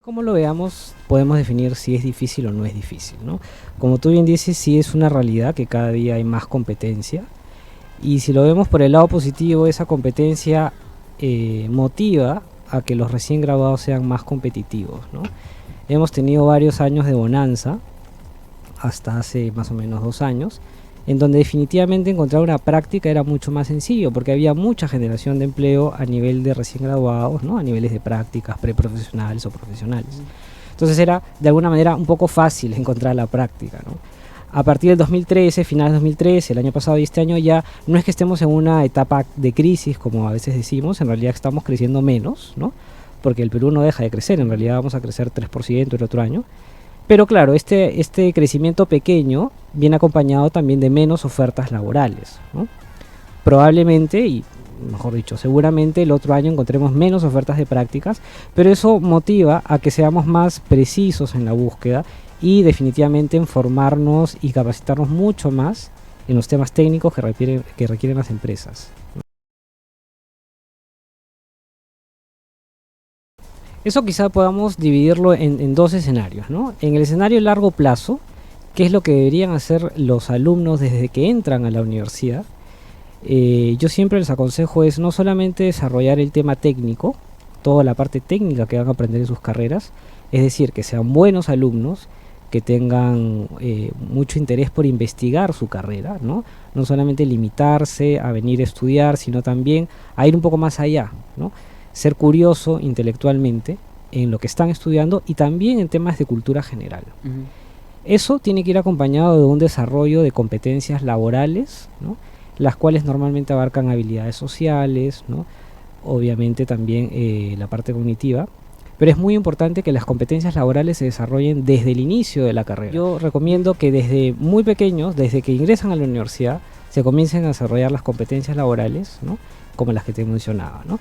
Como lo veamos, podemos definir si es difícil o no es difícil, ¿no? Como tú bien dices, sí es una realidad que cada día hay más competencia. Y si lo vemos por el lado positivo, esa competencia motiva a que los recién graduados sean más competitivos, ¿no? Hemos tenido varios años de bonanza, hasta hace más o menos 2 años, en donde definitivamente encontrar una práctica era mucho más sencillo, porque había mucha generación de empleo a nivel de recién graduados, ¿no? A niveles de prácticas preprofesionales o profesionales. Entonces era de alguna manera un poco fácil encontrar la práctica, ¿no? A partir del 2013, finales de 2013, el año pasado y este año ya no es que estemos en una etapa de crisis, como a veces decimos, en realidad estamos creciendo menos, ¿no? Porque el Perú no deja de crecer, en realidad vamos a crecer 3% el otro año. Pero claro, este crecimiento pequeño viene acompañado también de menos ofertas laborales, ¿no? Probablemente, y mejor dicho, seguramente el otro año encontremos menos ofertas de prácticas, pero eso motiva a que seamos más precisos en la búsqueda y definitivamente en formarnos y capacitarnos mucho más en los temas técnicos que requieren las empresas. Eso quizá podamos dividirlo en dos escenarios, ¿no? En el escenario largo plazo, ¿qué es lo que deberían hacer los alumnos desde que entran a la universidad? Yo siempre les aconsejo es no solamente desarrollar el tema técnico, toda la parte técnica que van a aprender en sus carreras, es decir, que sean buenos alumnos, que tengan mucho interés por investigar su carrera, ¿no? No solamente limitarse a venir a estudiar, sino también a ir un poco más allá, ¿no? Ser curioso intelectualmente en lo que están estudiando y también en temas de cultura general. Ujú. Eso tiene que ir acompañado de un desarrollo de competencias laborales, ¿no? Las cuales normalmente abarcan habilidades sociales, ¿no? Obviamente también la parte cognitiva, pero es muy importante que las competencias laborales se desarrollen desde el inicio de la carrera. Yo recomiendo que desde muy pequeños, desde que ingresan a la universidad, se comiencen a desarrollar las competencias laborales, ¿no? Como las que te mencionaba, ¿no?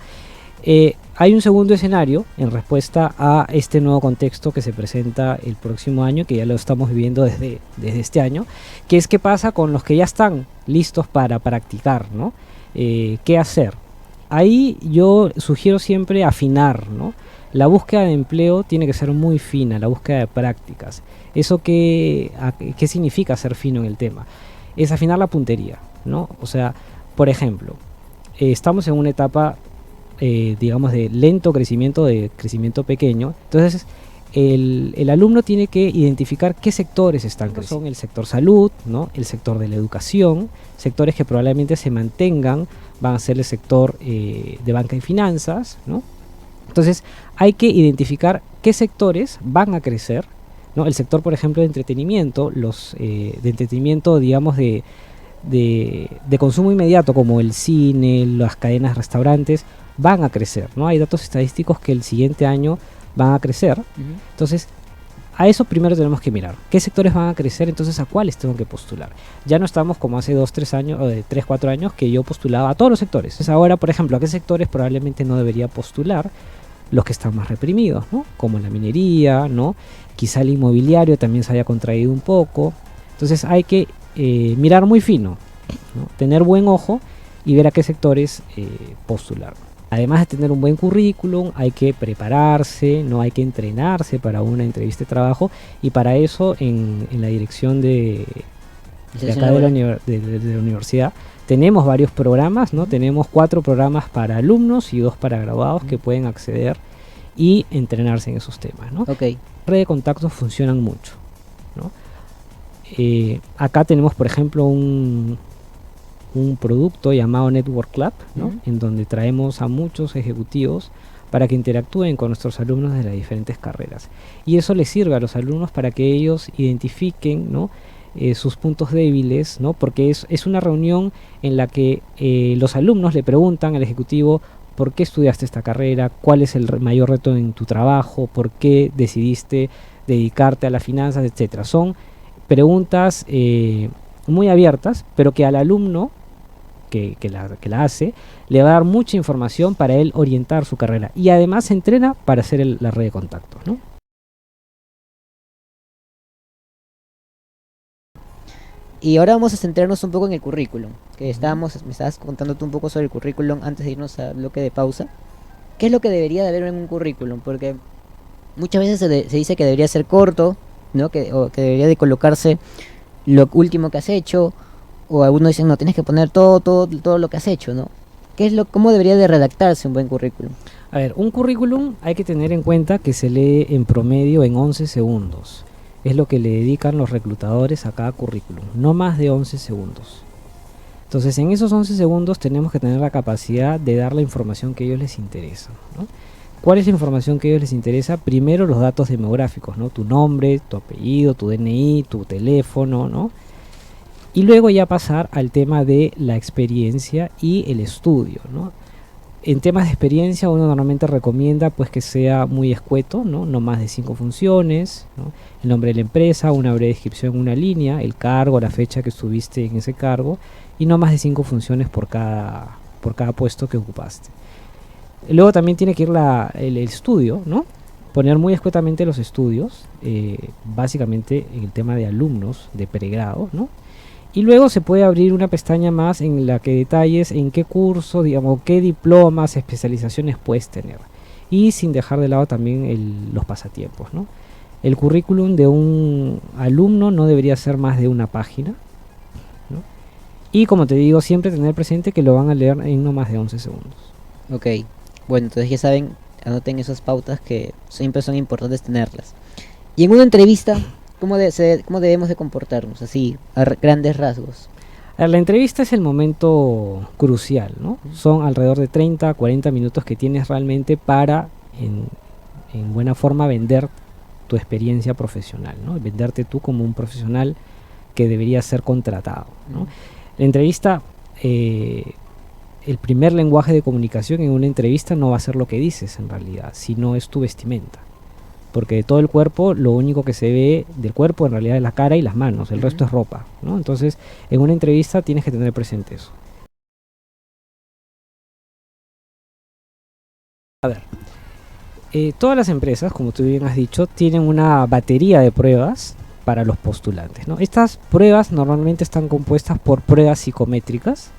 Hay un segundo escenario en respuesta a este nuevo contexto que se presenta el próximo año, que ya lo estamos viviendo desde este año, que es qué pasa con los que ya están listos para practicar, ¿no? ¿Qué hacer? Ahí yo sugiero siempre afinar, ¿no? La búsqueda de empleo tiene que ser muy fina, la búsqueda de prácticas. ¿Eso qué significa ser fino en el tema? Es afinar la puntería, ¿no? O sea, por ejemplo, estamos en una etapa digamos, de lento crecimiento, de crecimiento pequeño. Entonces, el alumno tiene que identificar qué sectores están creciendo. Son el sector salud, ¿no? El sector de la educación, sectores que probablemente se mantengan, van a ser el sector de banca y finanzas, ¿no? Entonces, hay que identificar qué sectores van a crecer, ¿no? El sector, por ejemplo, de entretenimiento, de entretenimiento, digamos, de consumo inmediato, como el cine, las cadenas de restaurantes, van a crecer, ¿no? Hay datos estadísticos que el siguiente año van a crecer. Ujú. Entonces, a eso primero tenemos que mirar. ¿Qué sectores van a crecer? Entonces, ¿a cuáles tengo que postular? Ya no estamos como hace 2, 3 años, o de 3, 4 años, que yo postulaba a todos los sectores. Entonces, ahora, por ejemplo, ¿a qué sectores probablemente no debería postular? Los que están más reprimidos, ¿no? Como la minería, ¿no? Quizá el inmobiliario también se haya contraído un poco. Entonces, hay que mirar muy fino, ¿no? Tener buen ojo y ver a qué sectores postular. Además de tener un buen currículum, hay que prepararse, no hay que entrenarse para una entrevista de trabajo, y para eso en la dirección de Inserción acá laboral. de la universidad tenemos varios programas, ¿no? Tenemos 4 programas para alumnos y 2 para graduados que pueden acceder y entrenarse en esos temas, ¿no? Ok. Redes de contactos funcionan mucho, ¿no? Acá tenemos, por ejemplo, un producto llamado Network Club, ¿no? Ujú. En donde traemos a muchos ejecutivos para que interactúen con nuestros alumnos de las diferentes carreras. Y eso les sirve a los alumnos para que ellos identifiquen, ¿no? Sus puntos débiles, ¿no? Porque es una reunión en la que los alumnos le preguntan al ejecutivo por qué estudiaste esta carrera, cuál es el mayor reto en tu trabajo, por qué decidiste dedicarte a las finanzas, etcétera. Son preguntas muy abiertas, pero que al alumno que la hace, le va a dar mucha información para él orientar su carrera. Y además se entrena para hacer la red de contactos, ¿no? Y ahora vamos a centrarnos un poco en el currículum. Que Ujú. me estabas contando tú un poco sobre el currículum antes de irnos al bloque de pausa. ¿Qué es lo que debería de haber en un currículum? Porque Muchas veces se dice que debería ser corto, ¿no? O que debería de colocarse lo último que has hecho, o algunos dicen, no, tienes que poner todo lo que has hecho, ¿no? ¿Cómo debería de redactarse un buen currículum? A ver, un currículum hay que tener en cuenta que se lee en promedio en 11 segundos. Es lo que le dedican los reclutadores a cada currículum, no más de 11 segundos. Entonces, en esos 11 segundos tenemos que tener la capacidad de dar la información que a ellos les interesa, ¿no? ¿Cuál es la información que a ellos les interesa? Primero los datos demográficos, ¿no? Tu nombre, tu apellido, tu DNI, tu teléfono, ¿no? Y luego ya pasar al tema de la experiencia y el estudio, ¿no? En temas de experiencia uno normalmente recomienda pues que sea muy escueto, ¿no? No más de 5 funciones, ¿no? El nombre de la empresa, una breve descripción, una línea, el cargo, la fecha que estuviste en ese cargo y no más de 5 funciones por cada puesto que ocupaste. Luego también tiene que ir el estudio, ¿no? Poner muy escuetamente los estudios, básicamente en el tema de alumnos de pregrado, ¿no? Y luego se puede abrir una pestaña más en la que detalles en qué curso, digamos, qué diplomas, especializaciones puedes tener. Y sin dejar de lado también los pasatiempos, ¿no? El currículum de un alumno no debería ser más de una página, ¿no? Y como te digo, siempre tener presente que lo van a leer en no más de 11 segundos. Ok, bueno, entonces ya saben, anoten esas pautas que siempre son importantes tenerlas. Y en una entrevista, ¿cómo debemos de comportarnos? Así, grandes rasgos. La entrevista es el momento crucial, ¿no? Son alrededor de 30 a 40 minutos que tienes realmente para, en buena forma, vender tu experiencia profesional, ¿no? Venderte tú como un profesional que debería ser contratado, ¿no? La entrevista, el primer lenguaje de comunicación en una entrevista no va a ser lo que dices en realidad, sino es tu vestimenta. Porque de todo el cuerpo, lo único que se ve del cuerpo en realidad es la cara y las manos, el resto es ropa, ¿no? Entonces, en una entrevista tienes que tener presente eso. A ver, todas las empresas, como tú bien has dicho, tienen una batería de pruebas para los postulantes, ¿no? Estas pruebas normalmente están compuestas por pruebas psicométricas,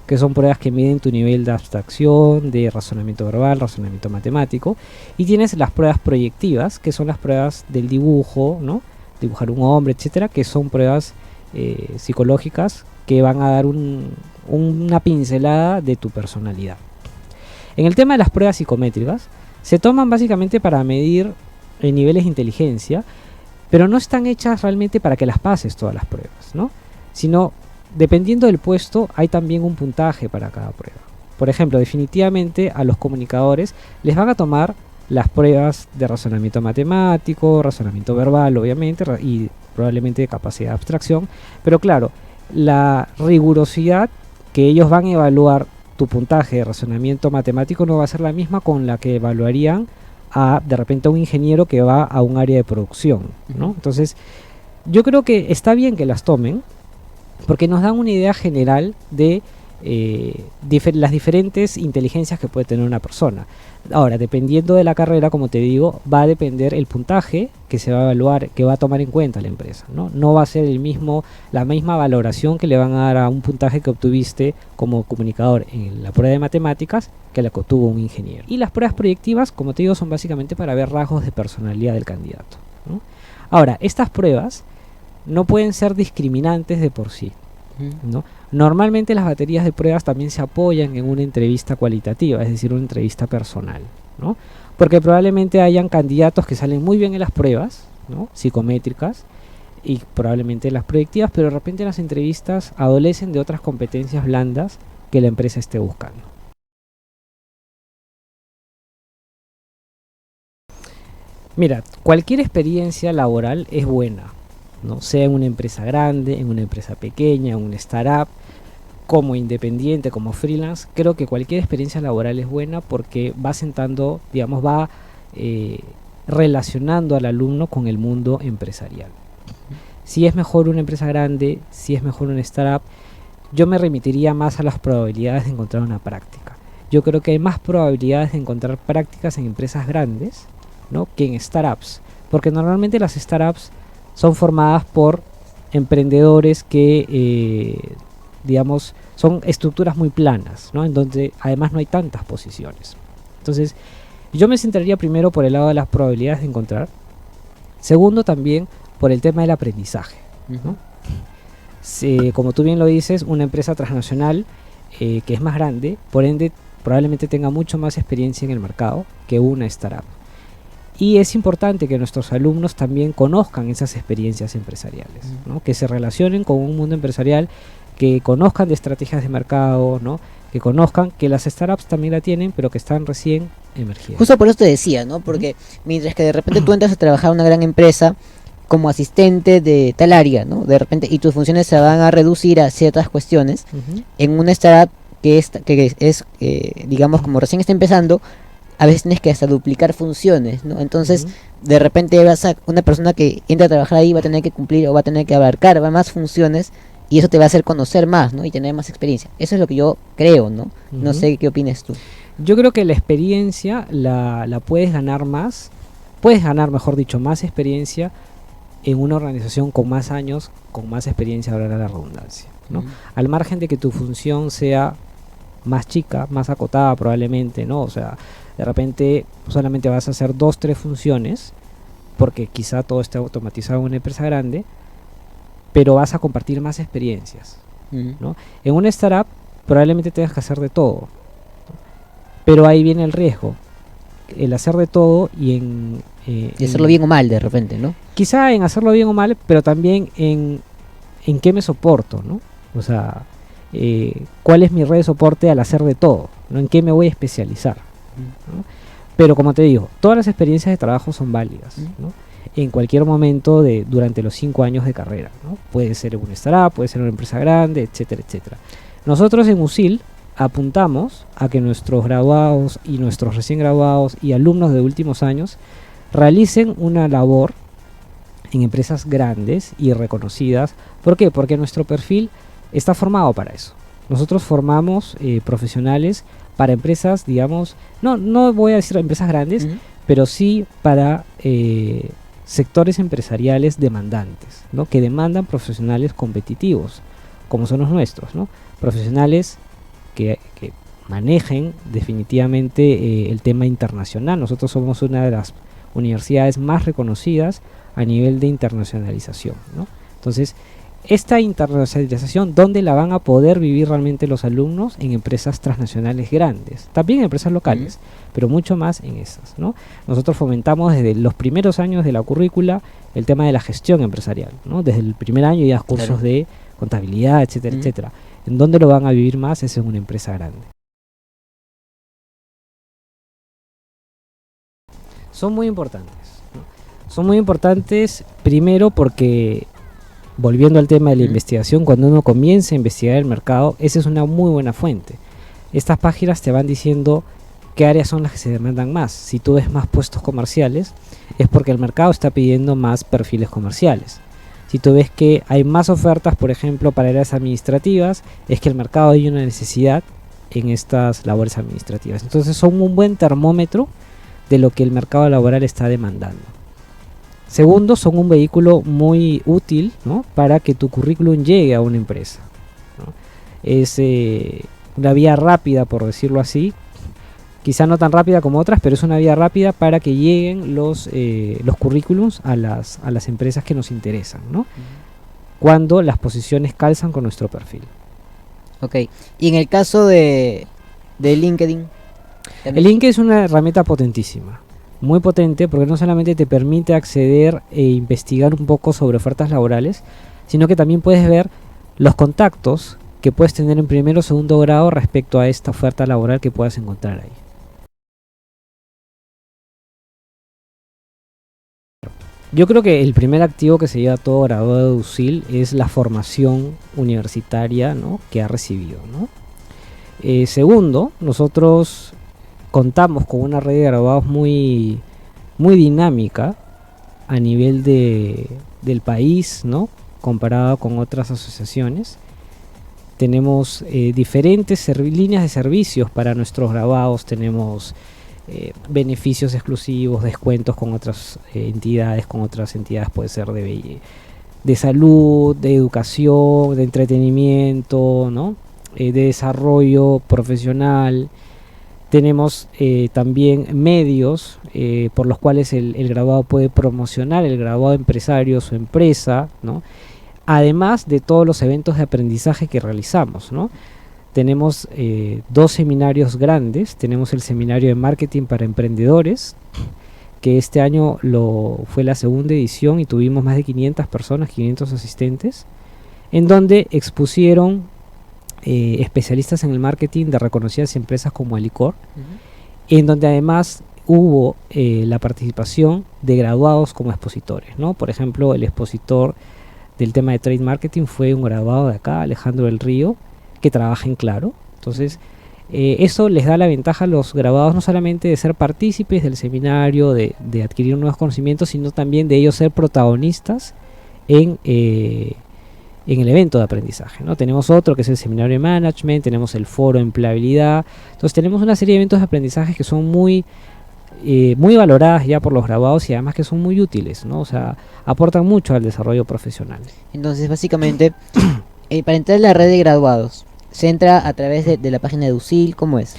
que son pruebas que miden tu nivel de abstracción, de razonamiento verbal, razonamiento matemático, y tienes las pruebas proyectivas, que son las pruebas del dibujo, ¿no? Dibujar un hombre, etcétera, que son pruebas psicológicas que van a dar una pincelada de tu personalidad. En el tema de las pruebas psicométricas, se toman básicamente para medir niveles de inteligencia, pero no están hechas realmente para que las pases todas las pruebas, ¿no? Sino dependiendo del puesto, hay también un puntaje para cada prueba. Por ejemplo, definitivamente a los comunicadores les van a tomar las pruebas de razonamiento matemático, razonamiento verbal, obviamente, y probablemente de capacidad de abstracción. Pero claro, la rigurosidad que ellos van a evaluar tu puntaje de razonamiento matemático no va a ser la misma con la que evaluarían de repente a un ingeniero que va a un área de producción, ¿no? Entonces, yo creo que está bien que las tomen, porque nos dan una idea general de las diferentes inteligencias que puede tener una persona. Ahora, dependiendo de la carrera, como te digo, va a depender el puntaje que se va a evaluar, que va a tomar en cuenta la empresa, ¿no? No va a ser la misma valoración que le van a dar a un puntaje que obtuviste como comunicador en la prueba de matemáticas que la que obtuvo un ingeniero. Y las pruebas proyectivas, como te digo, son básicamente para ver rasgos de personalidad del candidato, ¿no? Ahora, estas pruebas no pueden ser discriminantes de por sí, ¿no? Normalmente las baterías de pruebas también se apoyan en una entrevista cualitativa, es decir, una entrevista personal, ¿no? Porque probablemente hayan candidatos que salen muy bien en las pruebas, ¿no? Psicométricas y probablemente en las proyectivas, pero de repente las entrevistas adolecen de otras competencias blandas que la empresa esté buscando. Mira, cualquier experiencia laboral es buena, ¿no? Sea en una empresa grande, en una empresa pequeña, en una startup, como independiente, como freelance. Creo que cualquier experiencia laboral es buena porque va sentando, digamos, va relacionando al alumno con el mundo empresarial. Si es mejor una empresa grande, si es mejor una startup, yo me remitiría más a las probabilidades de encontrar una práctica. Yo creo que hay más probabilidades de encontrar prácticas en empresas grandes, ¿no?, que en startups, porque normalmente las startups son formadas por emprendedores que, digamos, son estructuras muy planas, ¿no?, en donde además no hay tantas posiciones. Entonces, Yo me centraría primero por el lado de las probabilidades de encontrar. Segundo, también por el tema del aprendizaje, ¿no? Como tú bien lo dices, una empresa transnacional que es más grande, por ende, probablemente tenga mucho más experiencia en el mercado que una startup. Y es importante que nuestros alumnos también conozcan esas experiencias empresariales, ¿no? Que se relacionen con un mundo empresarial, que conozcan de estrategias de mercado, ¿no? Que conozcan que las startups también la tienen, pero que están recién emergiendo. Justo por eso te decía, ¿no? Porque mientras que de repente tú entras a trabajar en una gran empresa como asistente de tal área, ¿no? De repente, y tus funciones se van a reducir a ciertas cuestiones, en una startup digamos, como recién está empezando, a veces tienes que hasta duplicar funciones, ¿no? Entonces, de repente una persona que entra a trabajar ahí va a tener que cumplir o va a tener que abarcar más funciones, y eso te va a hacer conocer más, ¿no? Y tener más experiencia. Eso es lo que yo creo, ¿no? No sé qué opinas tú. Yo creo que la experiencia la puedes ganar más, mejor dicho, más experiencia en una organización con más años, con más experiencia, ahora la redundancia, ¿no? Al margen de que tu función sea más chica, más acotada probablemente, ¿no? O sea, de repente solamente vas a hacer 2-3 funciones, porque quizá todo esté automatizado en una empresa grande, pero vas a compartir más experiencias, ¿no? En una startup probablemente tengas que hacer de todo, ¿no? Pero ahí viene el riesgo, el hacer de todo y hacerlo bien o mal de repente, ¿no? Quizá en hacerlo bien o mal, pero también en qué me soporto, ¿no? O sea, cuál es mi red de soporte al hacer de todo, ¿no? En qué me voy a especializar, ¿no? Pero como te digo, todas las experiencias de trabajo son válidas, ¿no? En cualquier momento durante los 5 años de carrera, ¿no? Puede ser en una startup, puede ser en una empresa grande, etcétera, etcétera. Nosotros en USIL apuntamos a que nuestros graduados y nuestros recién graduados y alumnos de últimos años realicen una labor en empresas grandes y reconocidas. ¿Por qué? Porque nuestro perfil está formado para eso. Nosotros formamos profesionales para empresas, digamos, no voy a decir empresas grandes, pero sí para sectores empresariales demandantes, ¿no? Que demandan profesionales competitivos, como son los nuestros, ¿no? Profesionales que manejen definitivamente el tema internacional. Nosotros somos una de las universidades más reconocidas a nivel de internacionalización, ¿no? Entonces, esta internacionalización, ¿dónde la van a poder vivir realmente los alumnos? En empresas transnacionales grandes, también en empresas locales, pero mucho más en esas, ¿no? Nosotros fomentamos desde los primeros años de la currícula el tema de la gestión empresarial, ¿no? Desde el primer año ya cursos de contabilidad, etcétera, etcétera. ¿En dónde lo van a vivir más? Es en una empresa grande. Son muy importantes, ¿no? Son muy importantes primero porque, volviendo al tema de la investigación, cuando uno comienza a investigar el mercado, esa es una muy buena fuente. Estas páginas te van diciendo qué áreas son las que se demandan más. Si tú ves más puestos comerciales, es porque el mercado está pidiendo más perfiles comerciales. Si tú ves que hay más ofertas, por ejemplo, para áreas administrativas, es que el mercado hay una necesidad en estas labores administrativas. Entonces son un buen termómetro de lo que el mercado laboral está demandando. Segundo, son un vehículo muy útil, ¿no? Para que tu currículum llegue a una empresa, ¿no? Es una vía rápida, por decirlo así, quizá no tan rápida como otras, pero es una vía rápida para que lleguen los currículums a las empresas que nos interesan, ¿no? Cuando las posiciones calzan con nuestro perfil. Ok, y en el caso de LinkedIn, el LinkedIn es una herramienta potentísima, muy potente, porque no solamente te permite acceder e investigar un poco sobre ofertas laborales, sino que también puedes ver los contactos que puedes tener en primero o segundo grado respecto a esta oferta laboral que puedas encontrar ahí. Yo creo que el primer activo que se lleva todo graduado de USIL es la formación universitaria, ¿no? Que ha recibido, ¿no? Segundo, nosotros contamos con una red de graduados muy dinámica a nivel del país, ¿no? Comparado con otras asociaciones. Tenemos diferentes líneas de servicios para nuestros graduados. Tenemos beneficios exclusivos, descuentos con otras entidades, puede ser de salud, de educación, de entretenimiento, ¿no? De desarrollo profesional. Tenemos también medios por los cuales el graduado puede promocionar el graduado empresario, su empresa, ¿no? Además de todos los eventos de aprendizaje que realizamos, ¿no? Tenemos 2 seminarios grandes. Tenemos el seminario de marketing para emprendedores, que este año fue la segunda edición y tuvimos más de 500 personas, 500 asistentes, en donde expusieron especialistas en el marketing de reconocidas empresas como Alicor, en donde además hubo la participación de graduados como expositores, ¿no? Por ejemplo, el expositor del tema de trade marketing fue un graduado de acá, Alejandro del Río, que trabaja en Claro. Entonces, eso les da la ventaja a los graduados no solamente de ser partícipes del seminario, de adquirir nuevos conocimientos, sino también de ellos ser protagonistas en el evento de aprendizaje, ¿no? Tenemos otro que es el seminario de management, tenemos el foro de empleabilidad. Entonces tenemos una serie de eventos de aprendizaje que son muy valoradas ya por los graduados y además que son muy útiles, ¿no? O sea, aportan mucho al desarrollo profesional. Entonces, básicamente, para entrar en la red de graduados, ¿se entra a través de la página de USIL? ¿Cómo es?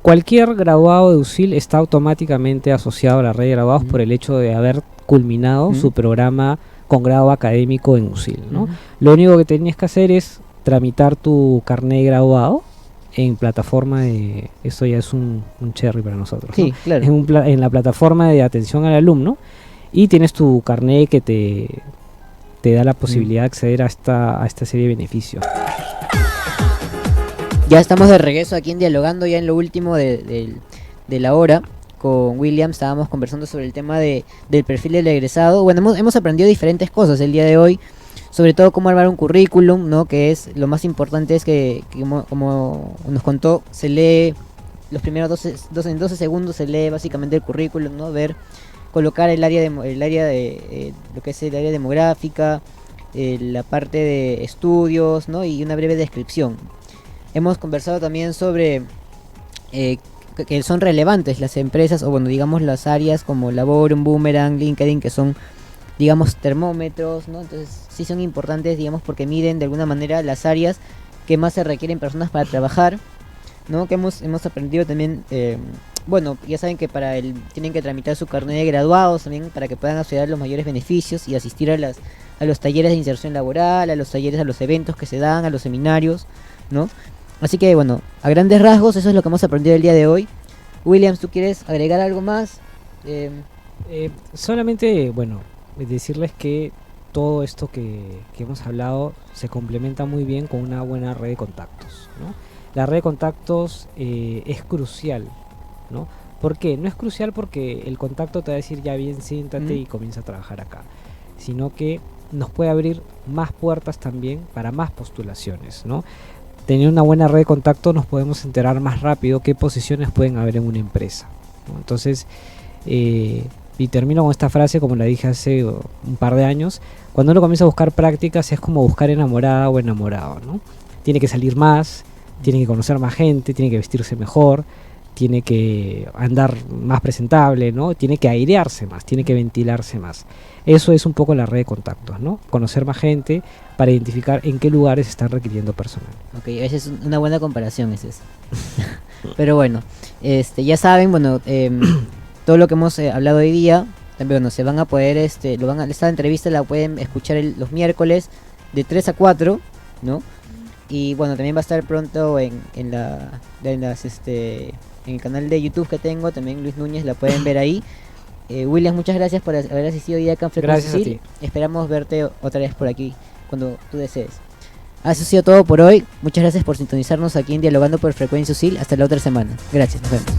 Cualquier graduado de USIL está automáticamente asociado a la red de graduados por el hecho de haber culminado su programa con grado académico en USIL, ¿no? Lo único que tenías que hacer es tramitar tu carnet de graduado en plataforma de... Esto ya es un cherry para nosotros, ¿no? Sí, claro. En la plataforma de atención al alumno, y tienes tu carnet que te da la posibilidad de acceder a esta serie de beneficios. Ya estamos de regreso aquí en Dialogando, ya en lo último de la hora. Con William estábamos conversando sobre el tema del perfil del egresado. Bueno, hemos aprendido diferentes cosas el día de hoy, sobre todo cómo armar un currículum, ¿no? Que es lo más importante, es que como nos contó, se lee los primeros 12 segundos, se lee básicamente el currículum, ¿no? Colocar el área de lo que es el área demográfica, la parte de estudios, ¿no? Y una breve descripción. Hemos conversado también sobre que son relevantes las empresas, o bueno, digamos las áreas como Laborum, Boomerang, LinkedIn, que son, digamos, termómetros, ¿no? Entonces sí son importantes, digamos, porque miden de alguna manera las áreas que más se requieren personas para trabajar, ¿no? Que hemos aprendido también, bueno, ya saben que tienen que tramitar su carnet de graduados también para que puedan acceder a los mayores beneficios y asistir a los talleres de inserción laboral, a los eventos que se dan, a los seminarios, ¿no? Así que bueno, a grandes rasgos eso es lo que hemos aprendido el día de hoy. Williams, ¿tú quieres agregar algo más? Solamente, bueno, decirles que todo esto que hemos hablado se complementa muy bien con una buena red de contactos, ¿no? La red de contactos es crucial, ¿no? ¿Por qué? No es crucial porque el contacto te va a decir ya bien, siéntate y comienza a trabajar acá, sino que nos puede abrir más puertas también para más postulaciones, ¿no? Teniendo una buena red de contacto nos podemos enterar más rápido qué posiciones pueden haber en una empresa, ¿no? Entonces, y termino con esta frase como la dije hace un par de años: cuando uno comienza a buscar prácticas es como buscar enamorada o enamorado, ¿no? Tiene que salir más, tiene que conocer más gente, tiene que vestirse mejor, tiene que andar más presentable, ¿no? Tiene que airearse más, tiene que ventilarse más. Eso es un poco la red de contactos, ¿no? Conocer más gente para identificar en qué lugares se están requiriendo personal. Ok, esa es una buena comparación, esa es. Pero bueno, ya saben, bueno, todo lo que hemos hablado hoy día, también, bueno, se van a poder, esta entrevista la pueden escuchar los miércoles de 3 a 4, ¿no? Y bueno, también va a estar pronto en el canal de YouTube que tengo, también Luis Núñez, la pueden ver ahí. William, muchas gracias por haber asistido hoy día acá en Frecuencia USIL. Esperamos verte otra vez por aquí cuando tú desees. Eso ha sido todo por hoy. Muchas gracias por sintonizarnos aquí en Dialogando por Frecuencia USIL. Hasta la otra semana. Gracias, nos vemos.